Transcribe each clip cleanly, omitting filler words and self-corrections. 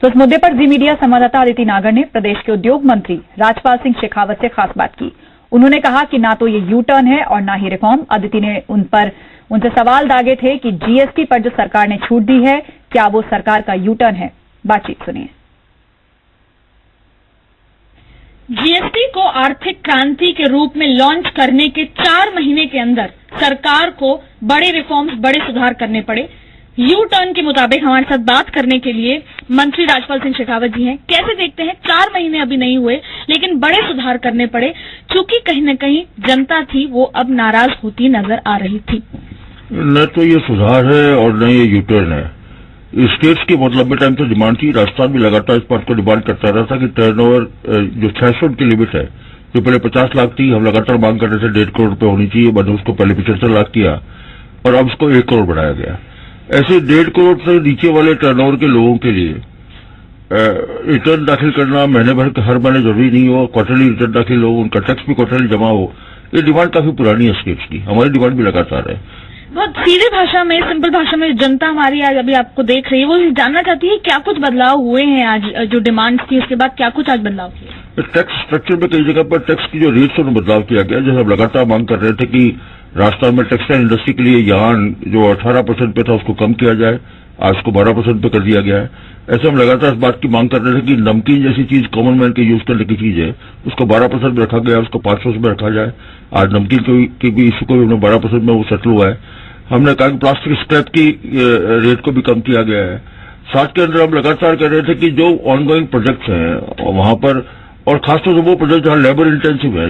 तो इस मुद्दे पर जी मीडिया संवाददाता अदिति नागर ने प्रदेश के उद्योग मंत्री राजपाल सिंह शेखावत से खास बात की। उन्होंने कहा कि ना तो ये यू टर्न है और ना ही रिफॉर्म। अदिति ने उनसे सवाल दागे थे कि जीएसटी पर जो सरकार ने छूट दी है, क्या वो सरकार का यू टर्न है। बातचीत सुनिए। जीएसटी को आर्थिक क्रांति के रूप में लॉन्च करने के 4 महीने के अंदर सरकार को बड़े रिफॉर्म्स, बड़े सुधार करने पड़े। यू टर्न के मुताबिक हमारे साथ बात करने के लिए मंत्री राजपाल सिंह शेखावत जी हैं। कैसे देखते हैं, 4 महीने अभी नहीं हुए लेकिन बड़े सुधार करने पड़े, चूंकि कहीं न कहीं जनता थी वो अब नाराज होती नजर आ रही थी। न तो ये सुधार है और न ये यू टर्न है। स्टेट्स की बहुत लंबे टाइम से डिमांड थी। राजस्थान भी लगातार इस बात को डिमांड करता रहा था कि टर्नओवर जो थ्रेशोल्ड की लिमिट है, जो पहले 50 लाख थी, हम लगातार मांग कर रहे थे 1.5 करोड़ रुपए होनी चाहिए। मैंने उसको पहले 75 लाख किया और अब उसको 1 करोड़ बढ़ाया गया। ऐसे 1.5 करोड़ से नीचे वाले टर्नओवर के लोगों के लिए रिटर्न दाखिल करना महीने भर हर महीने जरूरी नहीं हो, क्वार्टरली रिटर्न दाखिल हो, उनका टैक्स भी क्वार्टरली जमा हो। ये डिमांड काफी पुरानी है स्टेट्स की। हमारी डिमांड भी लगातार है। बहुत सीधी भाषा में, सिंपल भाषा में जनता हमारी आज अभी आपको देख रही है, वो जानना चाहती है क्या कुछ बदलाव हुए हैं। आज जो डिमांड थी उसके बाद क्या कुछ आज बदलाव किया। टैक्स स्ट्रक्चर में कई जगह पर टैक्स की जो रेट्स में बदलाव किया गया। जैसे हम लगातार मांग कर रहे थे कि राजस्थान में टेक्सटाइल इंडस्ट्री के लिए यार्न जो 18% पे था उसको कम किया जाए, आज उसको 12% पे कर दिया गया है। ऐसे हम लगातार इस बात की मांग कर रहे थे कि नमकीन जैसी चीज कॉमन मैन के यूज करने की चीज है, उसको 12% में रखा गया, उसको 5% में रखा जाए। आज नमकीन के भी इशू को भी हमने 12% में वो सेटल हुआ है। हमने कहा कि प्लास्टिक स्क्रैप की रेट को भी कम किया गया है। साथ के अंदर हम लगातार कह रहे थे कि जो ऑनगोइंग प्रोजेक्ट्स हैं वहां पर, और खासतौर से वो प्रोजेक्ट जहां लेबर इंटेंसिव है,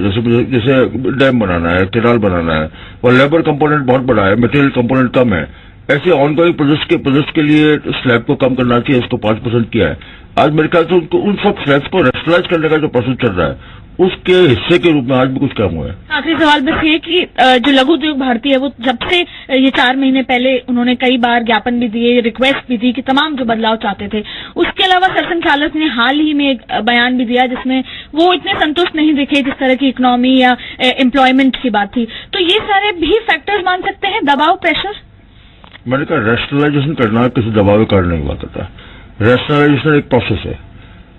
जैसे डैम बनाना है, केनाल बनाना है, और लेबर कंपोनेंट बहुत बड़ा है, मटेरियल कंपोनेंट कम है, ऐसे ऑनगोइंग प्रोजेक्ट्स के लिए स्लैब को कम करना चाहिए। इसको 5% किया है। आज मेरे ख्याल से उन सब स्लैब्स को रेस्टलाइज करने का जो प्रोसेस चल रहा है उसके हिस्से के रूप में आज भी कुछ कम हुआ है। आखिरी सवाल बस ये कि जो लघु उद्योग भारती है वो जब से ये 4 महीने पहले उन्होंने कई बार ज्ञापन भी दिए, रिक्वेस्ट भी दी कि तमाम जो बदलाव चाहते थे। उसके अलावा सरसंघचालक ने हाल ही में एक बयान भी दिया जिसमें वो इतने संतुष्ट नहीं दिखे जिस तरह की इकोनॉमी या एम्प्लॉयमेंट की बात थी। तो ये सारे भी फैक्टर्स मान सकते हैं, दबाव, प्रेशर। मैंने कहा रेशनलाइजेशन करना किसी दबाव के कारण नहीं हुआ करता। रेशनलाइजेशन एक प्रोसेस है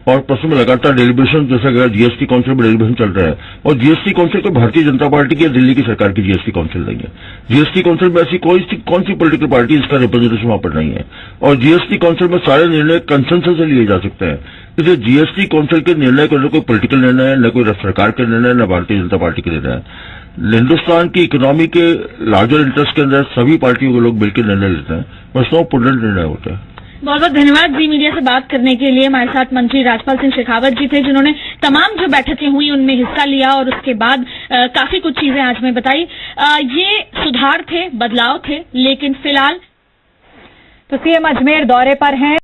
और प्रोसेस में लगातार डेलिब्रेशन, जैसा जीएसटी काउंसिल में डेलिब्रेशन चल रहा है। और जीएसटी काउंसिल को भारतीय जनता पार्टी की या दिल्ली की सरकार की जीएसटी काउंसिल नहीं है। जीएसटी काउंसिल में ऐसी कौन सी पॉलिटिकल पार्टी इसका रिप्रेजेंटेशन वहां पर नहीं है। और जीएसटी काउंसिल में सारे निर्णय कंसेंसस से लिए जा सकते हैं। इसलिए जीएसटी काउंसिल के निर्णय को न कोई पॉलिटिकल निर्णय है, न कोई सरकार के निर्णय, न भारतीय जनता पार्टी के निर्णय है। हिन्दुस्तान की इकोनॉमी के लार्जर इंटरेस्ट के अंदर सभी पार्टियों के लोग मिलकर निर्णय लेते हैं, बस 100% निर्णय होता है। बहुत बहुत धन्यवाद जी मीडिया से बात करने के लिए। हमारे साथ मंत्री राजपाल सिंह शेखावत जी थे जिन्होंने तमाम जो बैठकें हुई उनमें हिस्सा लिया और उसके बाद काफी कुछ चीजें आज मैं बताई। ये सुधार थे, बदलाव थे, लेकिन फिलहाल तो सीएम अजमेर दौरे पर हैं।